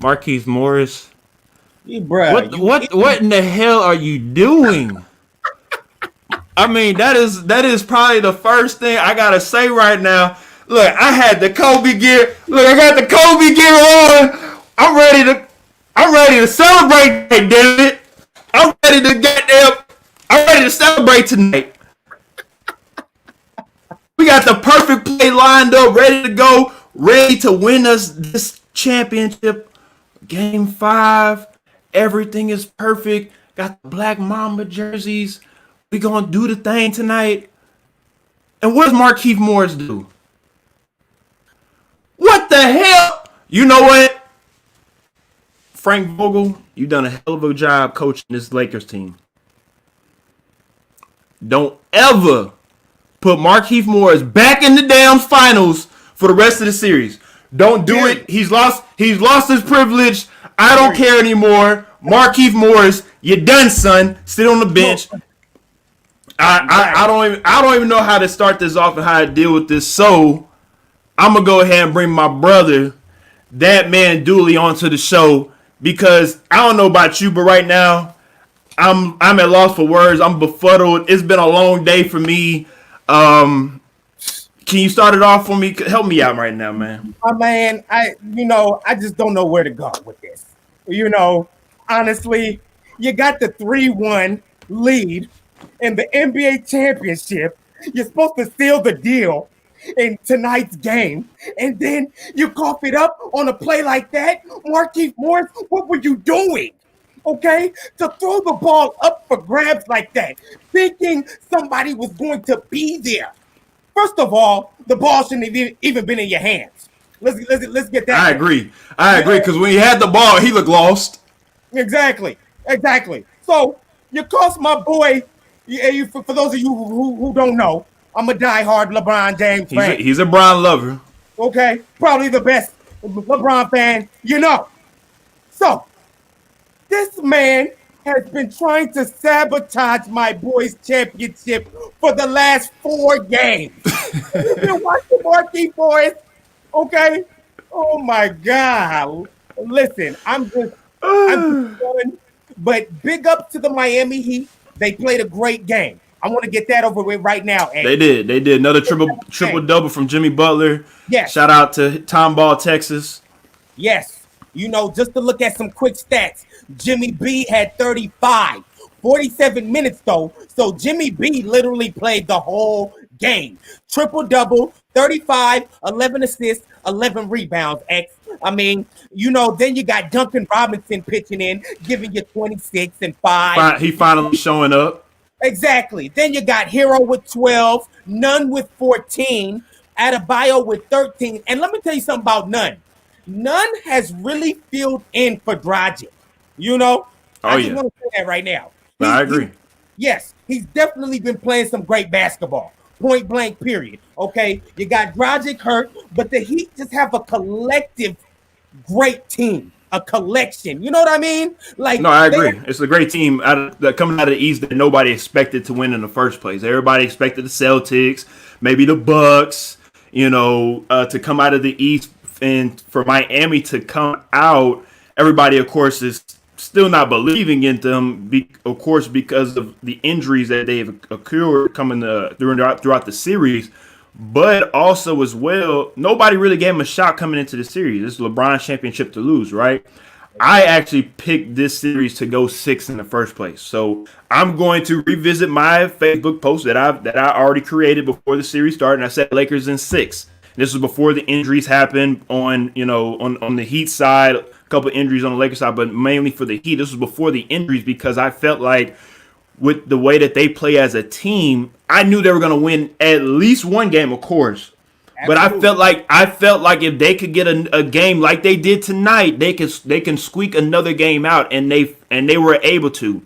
Marquise Morris. Bruh, What in the hell are you doing? I mean, that is probably the first thing I gotta say right now. Look, I had the Kobe gear. Look, I got the Kobe gear on. I'm ready to celebrate, damn it. I'm ready to celebrate tonight. We got the perfect play lined up, ready to go, ready to win us this championship. Game 5. Everything is perfect. Got the Black Mamba jerseys. We gonna do the thing tonight. And what does Markieff Morris do? What the hell? You know what? Frank Vogel, you done a hell of a job coaching this Lakers team. Don't ever put Markieff Morris back in the damn finals for the rest of the series. Don't do it. He's lost his privilege. I don't care anymore. Markieff Morris, you done, son. Sit on the bench. I don't even know how to start this off and how to deal with this. So I'm gonna go ahead and bring my brother, Dat Man Dooley, onto the show because I don't know about you, but right now I'm at loss for words. I'm befuddled. It's been a long day for me. Can you start it off for me? Help me out right now, man. Man, I just don't know where to go with this. Honestly, you got the 3-1 lead in the NBA championship. You're supposed to seal the deal in tonight's game, and then you cough it up on a play like that. Markieff Morris, what were you doing? Okay, to throw the ball up for grabs like that, thinking somebody was going to be there. First of all, the ball shouldn't have even been in your hands. Let's get that. I agree because when he had the ball, he looked lost. Exactly. So you cost my boy. For those of you who don't know, I'm a diehard LeBron James fan. He's a Bron lover. Okay, probably the best LeBron fan So this man has been trying to sabotage my boy's championship for the last 4 games. You've been watching Markieff Morris, okay? Oh my God! Listen, I'm just done. But big up to the Miami Heat. They played a great game. I want to get that over with right now. They did another triple double from Jimmy Butler. Yes. Shout out to Tomball, Texas. Yes. Just to look at some quick stats. Jimmy B had 35, 47 minutes though. So Jimmy B literally played the whole game. Triple double, 35, 11 assists, 11 rebounds. Then you got Duncan Robinson pitching in, giving you 26 and 5. He finally showing up. Exactly. Then you got Hero with 12, Nunn with 14, Adebayo with 13. And let me tell you something about Nunn. Nunn has really filled in for Dragic. I just want to say that right now. I agree. He's definitely been playing some great basketball. Point blank, period. Okay, you got Dragic hurt, but the Heat just have a collective great team, a collection. You know what I mean? No, I agree. It's a great team coming out of the East that nobody expected to win in the first place. Everybody expected the Celtics, maybe the Bucks, to come out of the East, and for Miami to come out. Everybody, of course, is still not believing in them, of course, because of the injuries that they've occurred coming throughout the series. But also as well, nobody really gave him a shot coming into the series. This is LeBron's championship to lose, right? I actually picked this series to go 6 in the first place. So I'm going to revisit my Facebook post that I already created before the series started, and I said Lakers in 6. This was before the injuries happened on the Heat side, a couple of injuries on the Lakers side, but mainly for the Heat. This was before the injuries because I felt like with the way that they play as a team, I knew they were going to win at least one game, of course. Absolutely. But I felt like if they could get a game like they did tonight, they can squeak another game out, and they were able to.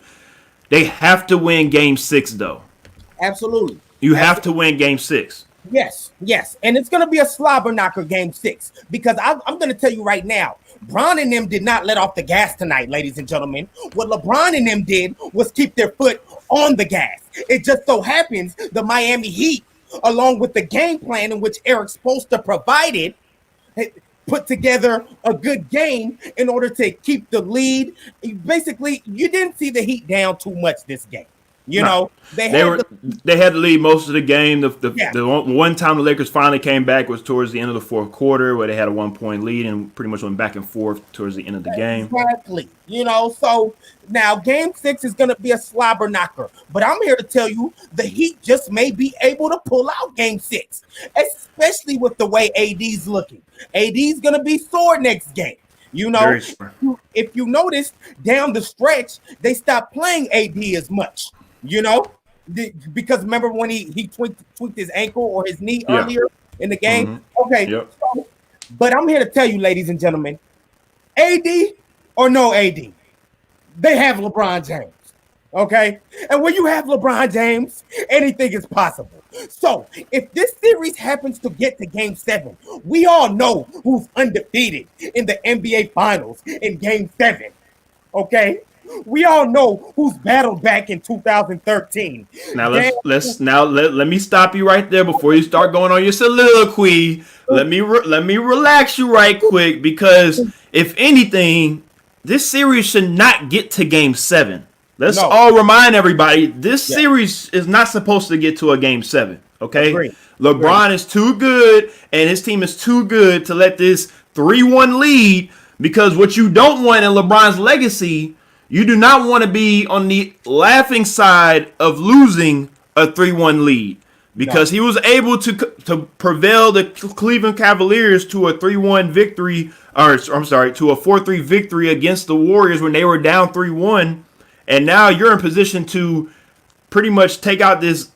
They have to win Game 6, though. Absolutely. You have to win Game 6. Yes. And it's going to be a slobber knocker Game 6 because I'm going to tell you right now, Bron and them did not let off the gas tonight, ladies and gentlemen. What LeBron and them did was keep their foot on the gas. It just so happens the Miami Heat, along with the game plan in which Eric Spoelstra provided, put together a good game in order to keep the lead. Basically, you didn't see the Heat down too much this game. You know, they had to lead most of the game. The one time the Lakers finally came back was towards the end of the fourth quarter, where they had a 1-point lead and pretty much went back and forth towards the end of the game. Exactly. You know, so now Game 6 is going to be a slobber knocker, but I'm here to tell you the Heat just may be able to pull out Game 6, especially with the way AD's looking. AD's going to be sore next game. You know, if you notice down the stretch, they stopped playing AD as much. You know, because remember when he tweaked his ankle or his knee earlier in the game? Okay. So, but I'm here to tell you, ladies and gentlemen, AD or no AD, they have LeBron James. Okay. And when you have LeBron James, anything is possible. So if this series happens to get to Game 7, we all know who's undefeated in the NBA Finals in Game 7. Okay. We all know who's battled back in 2013. Now let me stop you right there before you start going on your soliloquy. Let me relax you right quick, because if anything, this series should not get to Game 7. Let's all remind everybody this series is not supposed to get to a Game 7. Okay, LeBron is too good, and his team is too good to let this 3-1 lead. Because what you don't want in LeBron's legacy, you do not want to be on the laughing side of losing a 3-1 lead, because he was able to prevail the Cleveland Cavaliers to a 3-1 victory, or I'm sorry, to a 4-3 victory against the Warriors when they were down 3-1, and now you're in position to pretty much take out this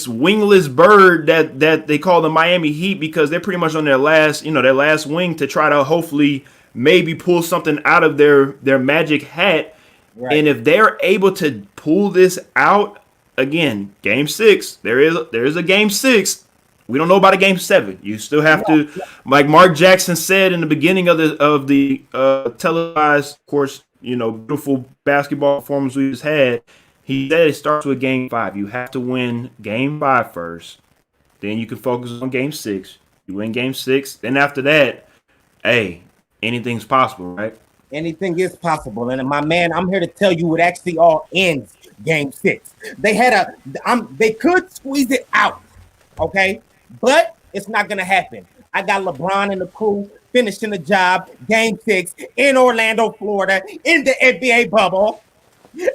wingless bird that they call the Miami Heat, because they're pretty much on their last wing to try to hopefully maybe pull something out of their magic hat. And if they're able to pull this out, again, Game 6, there is a Game 6. We don't know about a Game 7. You still have to, like Mark Jackson said in the beginning of the televised, of course, beautiful basketball performance we just had. He said it starts with Game 5. You have to win Game 5 first. Then you can focus on Game 6. You win Game 6. Then after that, hey, anything's possible, right? Anything is possible. And my man, I'm here to tell you it actually all ends Game 6. They could squeeze it out, okay? But it's not going to happen. I got LeBron and the crew finishing the job, Game 6 in Orlando, Florida, in the NBA bubble,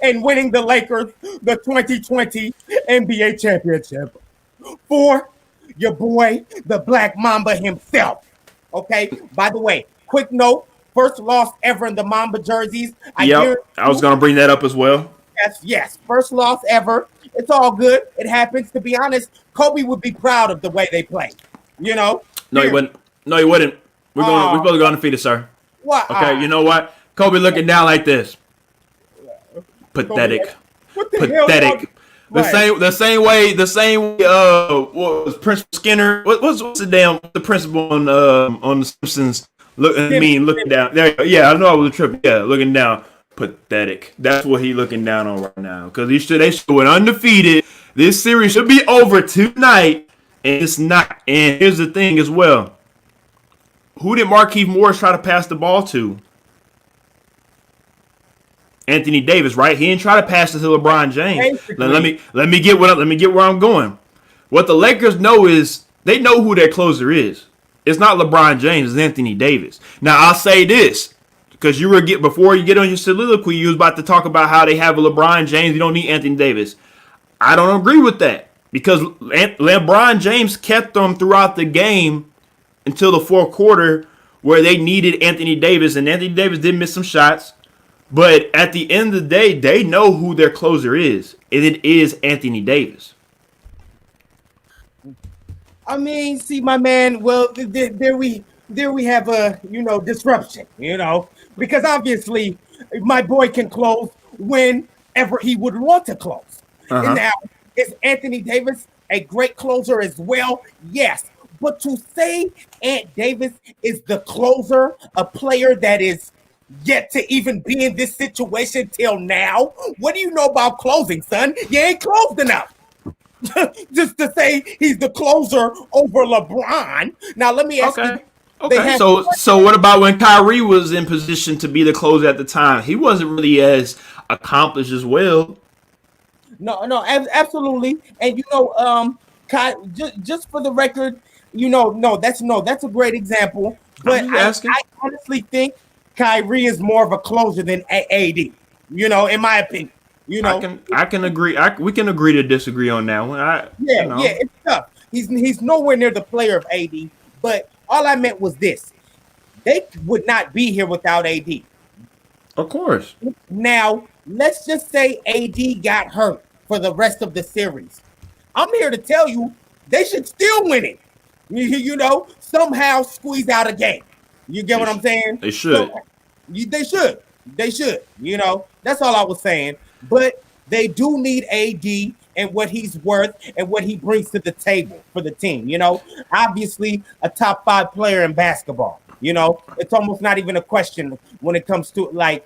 and winning the Lakers the 2020 NBA championship for your boy, the Black Mamba himself. Okay. By the way, quick note: first loss ever in the Mamba jerseys. I was gonna bring that up as well. Yes, first loss ever. It's all good. It happens. To be honest, Kobe would be proud of the way they play. No, he wouldn't. No, he wouldn't. We're supposed to go undefeated, sir. What? Okay, you know what? Kobe looking down like this. Pathetic. What the Pathetic. Hell? The same way. What was Principal Skinner? What's the principal on the Simpsons? Looking down. Yeah, I know I was a trip. Yeah, looking down. Pathetic. That's what he looking down on right now. Because they should went undefeated. This series should be over tonight, and it's not. And here's the thing as well. Who did Markieff Morris try to pass the ball to? Anthony Davis, right? He didn't try to pass it to LeBron James. Let me get where I'm going. What the Lakers know is they know who their closer is. It's not LeBron James, it's Anthony Davis. Now I'll say this, because before you get on your soliloquy, you was about to talk about how they have a LeBron James. You don't need Anthony Davis. I don't agree with that, because LeBron James kept them throughout the game until the fourth quarter, where they needed Anthony Davis, and Anthony Davis did miss some shots. But at the end of the day, they know who their closer is, and it is Anthony Davis. I mean, see, my man. Well, there we have a disruption. Because obviously my boy can close whenever he would want to close. And now, is Anthony Davis a great closer as well? Yes, but to say Ant Davis is the closer, a player that is yet to even be in this situation till now. What do you know about closing, son? You ain't closed enough. Just to say he's the closer over LeBron. Now let me ask you. Okay, so what about when Kyrie was in position to be the closer at the time? He wasn't really as accomplished as well. No, absolutely. And just for the record, no, that's a great example. I'm But just I asking. honestly think Kyrie is more of a closer than AD. In my opinion. You know, I can agree. We can agree to disagree on that one. yeah, it's tough. He's nowhere near the player of AD. But all I meant was this: they would not be here without AD. Of course. Now, let's just say AD got hurt for the rest of the series. I'm here to tell you they should still win it. Somehow squeeze out a game. You get what I'm saying? They should. They should. They should. That's all I was saying. But they do need AD and what he's worth and what he brings to the table for the team. Obviously a top 5 player in basketball. It's almost not even a question when it comes to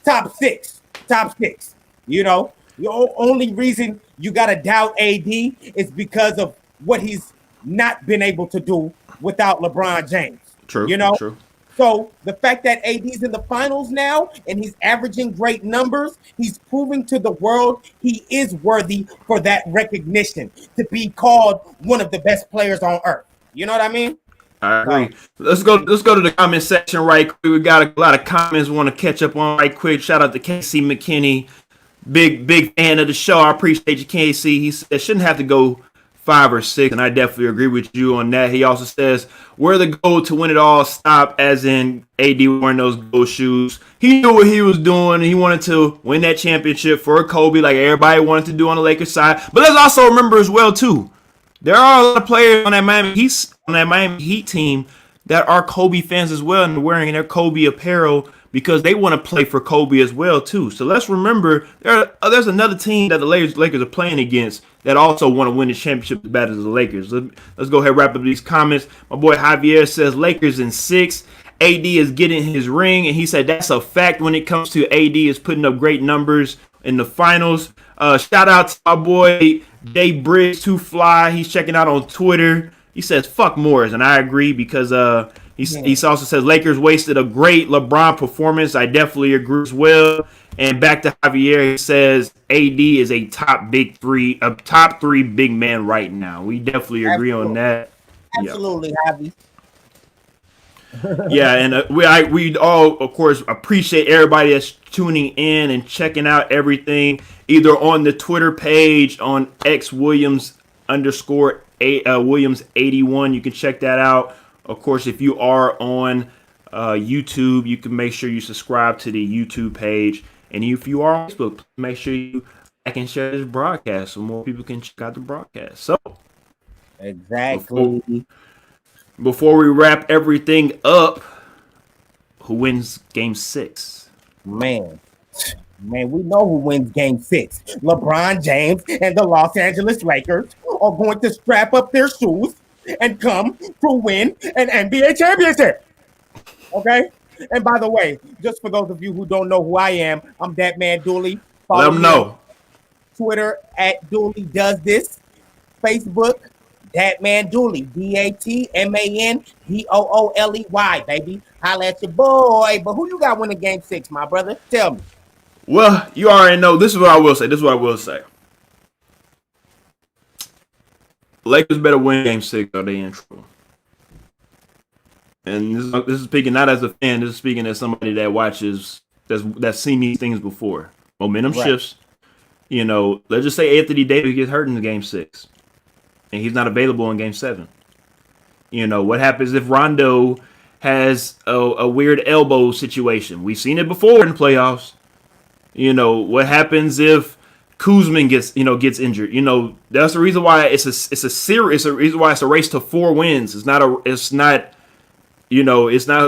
top six. The only reason you got to doubt AD is because of what he's not been able to do without LeBron James. True. True. So the fact that AD's in the finals now and he's averaging great numbers, he's proving to the world he is worthy for that recognition to be called one of the best players on earth. You know what I mean? I agree. Let's go to the comment section right quick. We got a lot of comments we want to catch up on right quick. Shout out to Casey McKinney. Big fan of the show. I appreciate you, Casey. He said shouldn't have to go 5 or 6, and I definitely agree with you on that. He also says, where the goal to win it all stop, as in AD wearing those gold shoes. He knew what he was doing. He wanted to win that championship for Kobe like everybody wanted to do on the Lakers side. But let's also remember as well, too, there are a lot of players on that Miami Heat team that are Kobe fans as well and wearing their Kobe apparel because they want to play for Kobe as well, too. So let's remember there's another team that the Lakers are playing against that also want to win the championship as bad as the Lakers. Let's go ahead and wrap up these comments. My boy Javier says Lakers in 6. AD is getting his ring, and he said that's a fact when it comes to AD is putting up great numbers in the finals. Shout out to my boy Jay Briggs, Too Fly. He's checking out on Twitter. He says fuck Morris, and I agree because he also says Lakers wasted a great LeBron performance. I definitely agree as well. And back to Javier, he says AD is a top 3 big man right now. We definitely agree on that. Absolutely, Javi. Yeah, and we all, of course, appreciate everybody that's tuning in and checking out everything, either on the Twitter page on XWilliams Williams 81. You can check that out. Of course, if you are on YouTube, you can make sure you subscribe to the YouTube page. And if you are on Facebook, make sure you like and share this broadcast so more people can check out the broadcast. So, exactly. Before we wrap everything up, who wins Game 6? Man, we know who wins Game 6. LeBron James and the Los Angeles Lakers are going to strap up their shoes and come to win an NBA championship. Okay? And by the way, just for those of you who don't know who I am, I'm Dat Man Dooley. Let them know. Twitter at Dooley Does This. Facebook, Dat Man Dooley. DatManDooley, baby. Holla at your boy. But who you got winning Game 6, my brother? Tell me. Well, you already know. This is what I will say. Lakers better win Game 6 or they in trouble. And this is speaking not as a fan. This is speaking as somebody that watches, that's seen these things before. Momentum shifts. Let's just say Anthony Davis gets hurt in the Game 6, and he's not available in Game 7. What happens if Rondo has a weird elbow situation? We've seen it before in the playoffs. What happens if Kuzma gets injured? That's the reason why it's a reason why it's a race to 4 wins. It's not a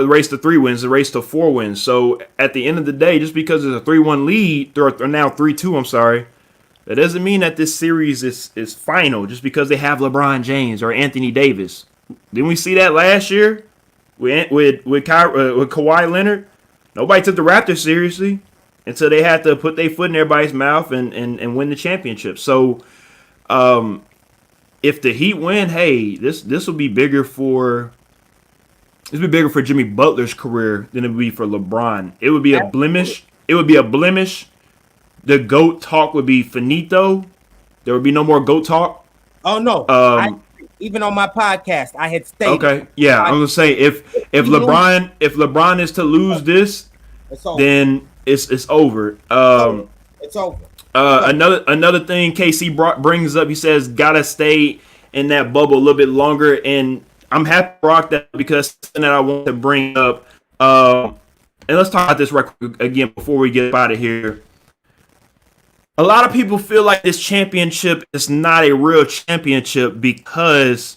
race to 3 wins, it's a race to 4 wins. So at the end of the day, just because it's a 3-1 lead, or now 3-2, I'm sorry, that doesn't mean that this series is final just because they have LeBron James or Anthony Davis. Didn't we see that last year with Kawhi Leonard? Nobody took the Raptors seriously until they had to put their foot in everybody's mouth and win the championship. So if the Heat win, hey, this will be bigger for This would be bigger for Jimmy Butler's career than it would be for LeBron. It would be a Absolutely. blemish. It would be a blemish. The GOAT talk would be finito. There would be no more GOAT talk. Oh no, Um, even on my podcast, I had stated. okay, yeah, I'm gonna say if He lose, LeBron is to lose this, it's over. then it's over. It's over. It's over. Another thing KC brings up, he says gotta stay in that bubble a little bit longer, and I'm happy to rock that because something that I want to bring up. And let's talk about this record again before we get out of here. A lot of people feel like this championship is not a real championship because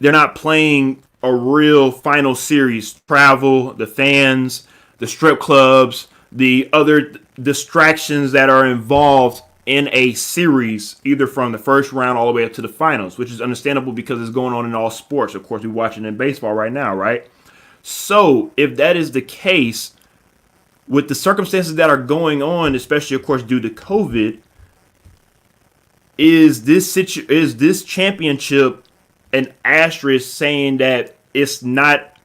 they're not playing a real final series. Travel, the fans, the strip clubs, the other distractions that are involved in a series, either from the first round all the way up to the finals, which is understandable because it's going on in all sports. Of course, we're watching in baseball right now, right? So if that is the case, with the circumstances that are going on, especially, of course, due to COVID, is this championship an asterisk saying that it's not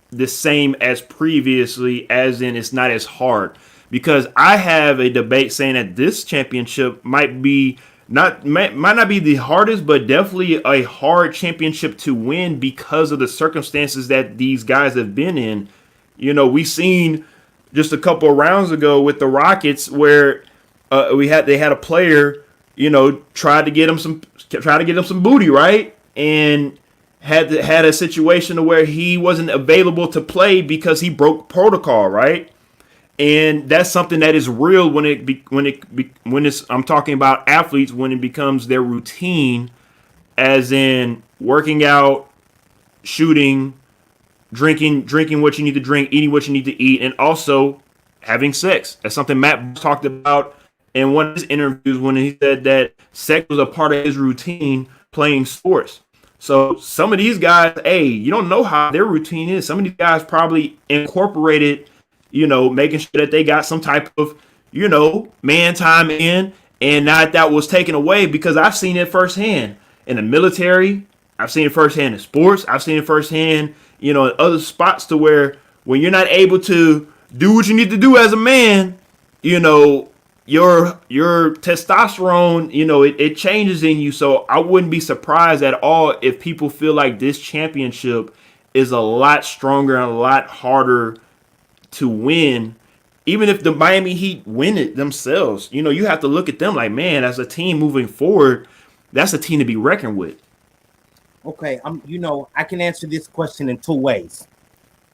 the same as previously, as in it's not as hard? Because I have a debate saying that this championship might not be the hardest, but definitely a hard championship to win because of the circumstances that these guys have been in. You know, we seen just a couple of rounds ago with the Rockets where they had a player, you know, tried to get him some booty, right? And had a situation where he wasn't available to play because he broke protocol, right? And that's something that is real when I'm talking about athletes, when it becomes their routine, as in working out, shooting, drinking what you need to drink, eating what you need to eat, and also having sex. That's something Matt talked about in one of his interviews when he said that sex was a part of his routine playing sports. So some of these guys, hey, you don't know how their routine is. Some of these guys probably incorporated, you know, making sure that they got some type of, you know, man time in, and not that was taken away, because I've seen it firsthand in the military. I've seen it firsthand in sports. I've seen it firsthand, you know, in other spots, to where when you're not able to do what you need to do as a man, you know, your testosterone, you know, it changes in you. So I wouldn't be surprised at all if people feel like this championship is a lot stronger and a lot harder to win. Even if the Miami Heat win it themselves, you know, you have to look at them like, man, as a team moving forward, that's a team to be reckoned with. Okay, I can answer this question in two ways.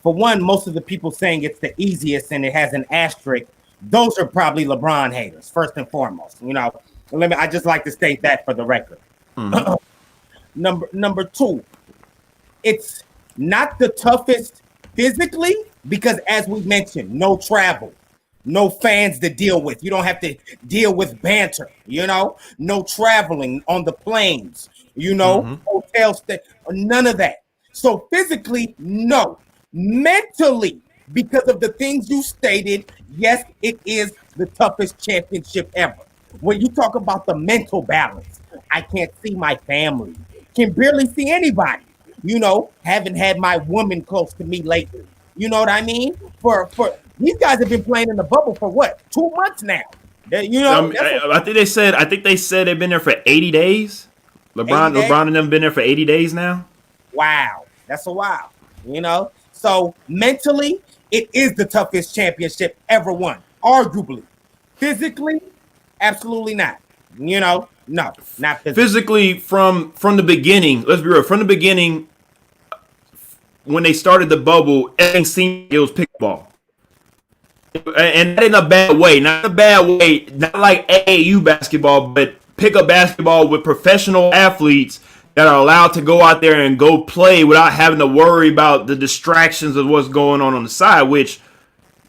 For one, most of the people saying it's the easiest and it has an asterisk, those are probably LeBron haters, first and foremost. You know, I just like to state that for the record. Mm-hmm. Number two, it's not the toughest physically because, as we mentioned, no travel, no fans to deal with. You don't have to deal with banter, you know, no traveling on the planes, you know, hotel stay, none of that. So physically, no. Mentally, because of the things you stated, yes, it is the toughest championship ever. When you talk about the mental balance, I can't see my family, can barely see anybody, you know, haven't had my woman close to me lately. You know what I mean? For these guys have been playing in the bubble for what, 2 months now? You know, I think they said they've been there for 80 days. LeBron and them been there for 80 days now. Wow, that's a while. You know, so mentally, it is the toughest championship ever won, arguably. Physically, absolutely not. You know, no, not physically. From the beginning, let's be real. From the beginning, when they started the bubble, everything seemed it was pickleball. And not in a bad way. Not in a bad way. Not like AAU basketball, but pickup basketball with professional athletes that are allowed to go out there and go play without having to worry about the distractions of what's going on the side, which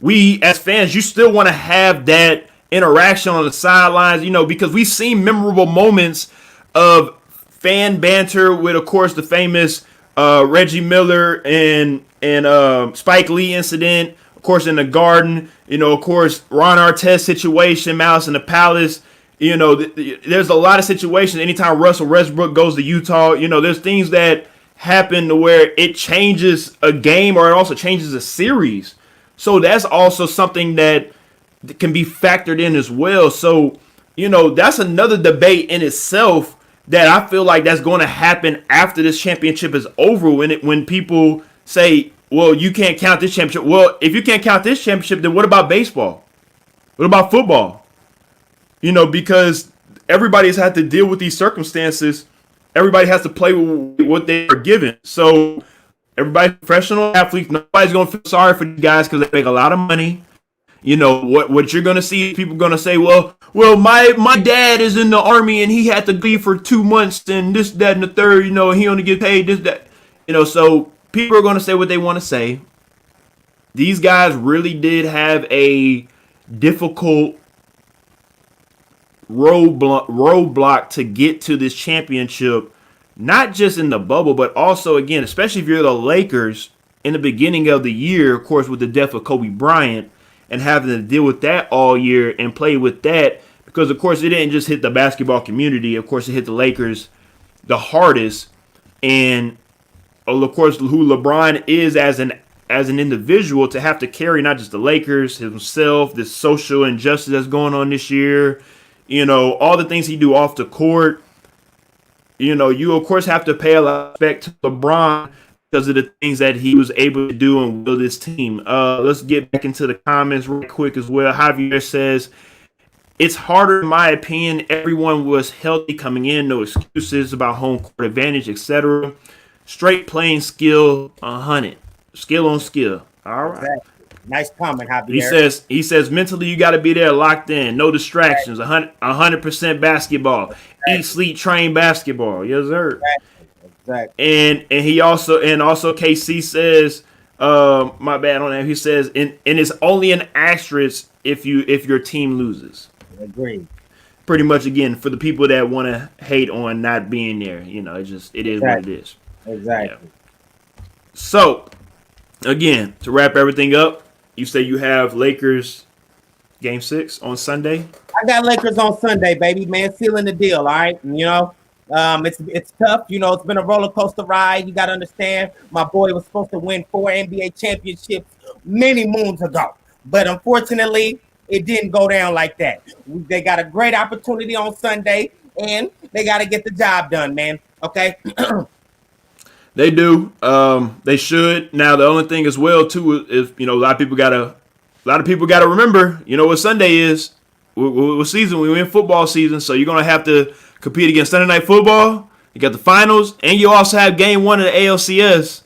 we as fans, you still want to have that interaction on the sidelines, you know, because we've seen memorable moments of fan banter with, of course, the famous Reggie Miller and Spike Lee incident, of course, in the Garden, you know, of course, Ron Artest situation, Malice in the Palace. You know, there's a lot of situations. Anytime Russell Westbrook goes to Utah, you know, there's things that happen to where it changes a game or it also changes a series. So that's also something that can be factored in as well. So, that's another debate in itself that I feel like that's going to happen after this championship is over when people say, well, you can't count this championship. Well, if you can't count this championship, then what about baseball? What about football? Because everybody's had to deal with these circumstances. Everybody has to play with what they are given. So everybody, professional athletes, nobody's going to feel sorry for these guys because they make a lot of money. What you're going to see is people going to say, well, my dad is in the Army and he had to leave for 2 months and this, that, and the third, he only get paid this, that. So people are going to say what they want to say. These guys really did have a difficult roadblock to get to this championship, not just in the bubble, but also, again, especially if you're the Lakers in the beginning of the year, of course, with the death of Kobe Bryant and having to deal with that all year and play with that, because, of course, it didn't just hit the basketball community. Of course, it hit the Lakers the hardest. And, of course, who LeBron is as an individual, to have to carry not just the Lakers, himself, this social injustice that's going on this year, all the things he do off the court. You of course have to pay a lot of respect to LeBron because of the things that he was able to do and build this team. Let's get back into the comments real quick as well. Javier says, it's harder in my opinion. Everyone was healthy coming in. No excuses about home court advantage, etc. Straight playing skill 100. Skill on skill. All right. Exactly. Nice comment, Javier. He says mentally you got to be there, locked in, no distractions, 100% basketball, exactly. Eat, sleep, train basketball. Yes, sir. Exactly. And he also KC says, my bad on that. He says, and it's only an asterisk if your team loses. Agreed. Pretty much, again, for the people that want to hate on not being there, it is what it is. Exactly. Yeah. So, again, to wrap everything up, you say you have Lakers Game 6 on Sunday? I got Lakers on Sunday, baby, man. Sealing the deal, all right? It's tough. It's been a roller coaster ride. You got to understand, my boy was supposed to win 4 NBA championships many moons ago. But unfortunately, it didn't go down like that. They got a great opportunity on Sunday, and they got to get the job done, man. Okay? They do. They should. Now, the only thing as well too is a lot of people gotta remember. What Sunday is. What season? We're in football season, so you're gonna have to compete against Sunday Night Football. You got the finals, and you also have Game 1 of the ALCS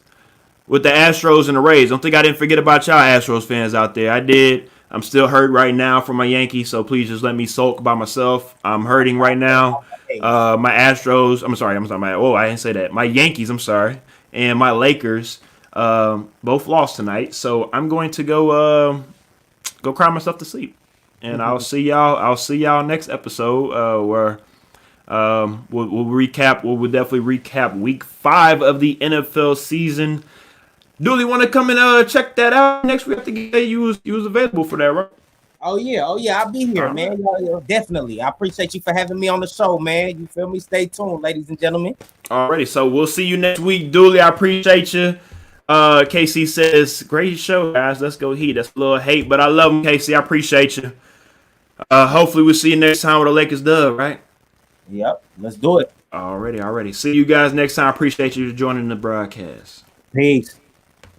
with the Astros and the Rays. Don't think I didn't forget about y'all Astros fans out there. I did. I'm still hurt right now from my Yankees, so please just let me sulk by myself. I'm hurting right now. My Astros, I didn't say that. My Yankees, and my Lakers both lost tonight. So I'm going to go cry myself to sleep. And I'll see y'all next episode where we'll recap. We'll definitely recap week 5 of the NFL season. Dooley, want to come and check that out next week? I think you was available for that, right? Oh yeah, I'll be here, man. Yeah, definitely. I appreciate you for having me on the show, man. You feel me? Stay tuned, ladies and gentlemen. Alrighty, so we'll see you next week, Dooley. I appreciate you. KC says, great show, guys. Let's go Heat. That's a little hate, but I love him, KC. I appreciate you. Hopefully we'll see you next time with the Lakers dub, right? Yep, let's do it. Alrighty. See you guys next time. I appreciate you joining the broadcast. Peace.